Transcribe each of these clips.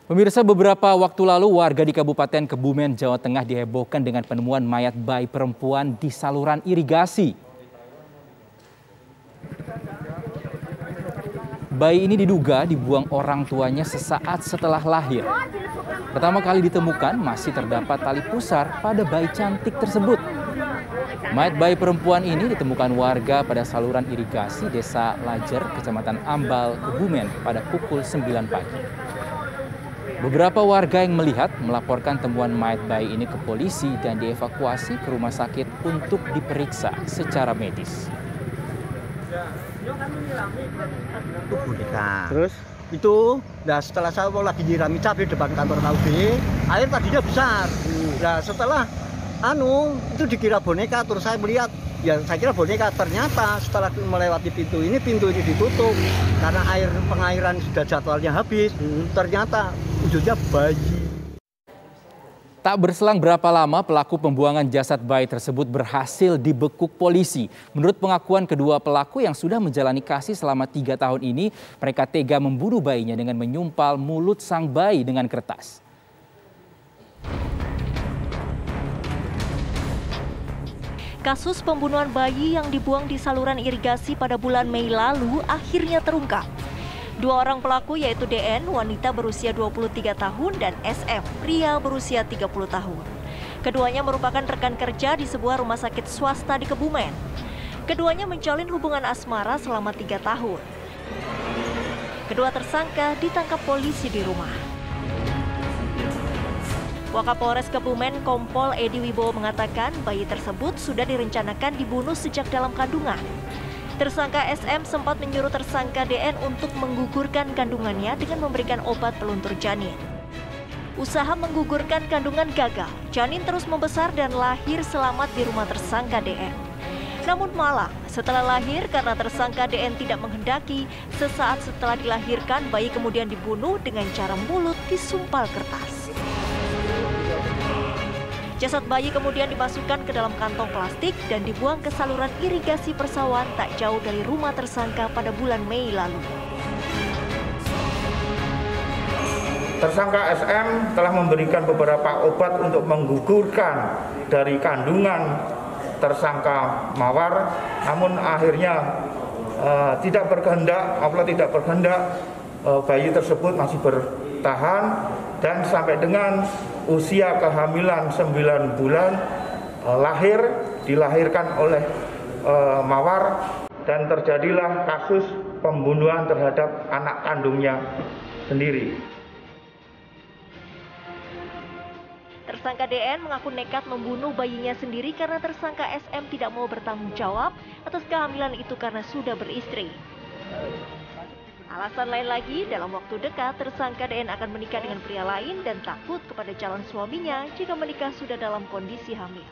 Pemirsa, beberapa waktu lalu warga di Kabupaten Kebumen, Jawa Tengah dihebohkan dengan penemuan mayat bayi perempuan di saluran irigasi. Bayi ini diduga dibuang orang tuanya sesaat setelah lahir. Pertama kali ditemukan masih terdapat tali pusar pada bayi cantik tersebut. Mayat bayi perempuan ini ditemukan warga pada saluran irigasi Desa Lajer, Kecamatan Ambal, Kebumen pada pukul 9 pagi. Beberapa warga yang melihat melaporkan temuan mayat bayi ini ke polisi dan dievakuasi ke rumah sakit untuk diperiksa secara medis. Itu boneka. Terus itu, nah setelah saya mau lagi nyirami cabai depan kantor KUB, air tadinya besar. Nah setelah itu dikira boneka, terus saya melihat, ya saya kira boneka. Ternyata setelah melewati pintu ini ditutup karena pengairan sudah jadwalnya habis. Ternyata wujudnya bayi. Tak berselang berapa lama pelaku pembuangan jasad bayi tersebut berhasil dibekuk polisi. Menurut pengakuan kedua pelaku yang sudah menjalani kasih selama 3 tahun ini, mereka tega membunuh bayinya dengan menyumpal mulut sang bayi dengan kertas. Kasus pembunuhan bayi yang dibuang di saluran irigasi pada bulan Mei lalu akhirnya terungkap. 2 orang pelaku yaitu DN, wanita berusia 23 tahun, dan SM, pria berusia 30 tahun. Keduanya merupakan rekan kerja di sebuah rumah sakit swasta di Kebumen. Keduanya menjalin hubungan asmara selama 3 tahun. Kedua tersangka ditangkap polisi di rumah. Wakapolres Kebumen Kompol Edi Wibowo mengatakan bayi tersebut sudah direncanakan dibunuh sejak dalam kandungan. Tersangka SM sempat menyuruh tersangka DN untuk menggugurkan kandungannya dengan memberikan obat peluntur janin. Usaha menggugurkan kandungan gagal, janin terus membesar dan lahir selamat di rumah tersangka DN. Namun malang, setelah lahir karena tersangka DN tidak menghendaki, sesaat setelah dilahirkan bayi kemudian dibunuh dengan cara mulut disumpal kertas. Jasad bayi kemudian dimasukkan ke dalam kantong plastik dan dibuang ke saluran irigasi persawahan tak jauh dari rumah tersangka pada bulan Mei lalu. Tersangka SM telah memberikan beberapa obat untuk menggugurkan dari kandungan tersangka Mawar, namun akhirnya tidak berkehendak, Allah tidak berkehendak, bayi tersebut masih bertahan dan sampai dengan usia kehamilan 9 bulan dilahirkan oleh Mawar dan terjadilah kasus pembunuhan terhadap anak kandungnya sendiri. Tersangka DN mengaku nekat membunuh bayinya sendiri karena tersangka SM tidak mau bertanggung jawab atas kehamilan itu karena sudah beristri. Alasan lain lagi, dalam waktu dekat tersangka DN akan menikah dengan pria lain dan takut kepada calon suaminya jika menikah sudah dalam kondisi hamil.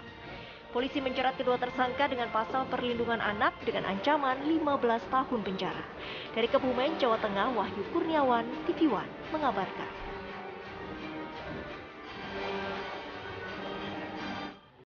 Polisi menjerat kedua tersangka dengan pasal perlindungan anak dengan ancaman 15 tahun penjara. Dari Kebumen, Jawa Tengah, Wahyu Kurniawan, TV One mengabarkan.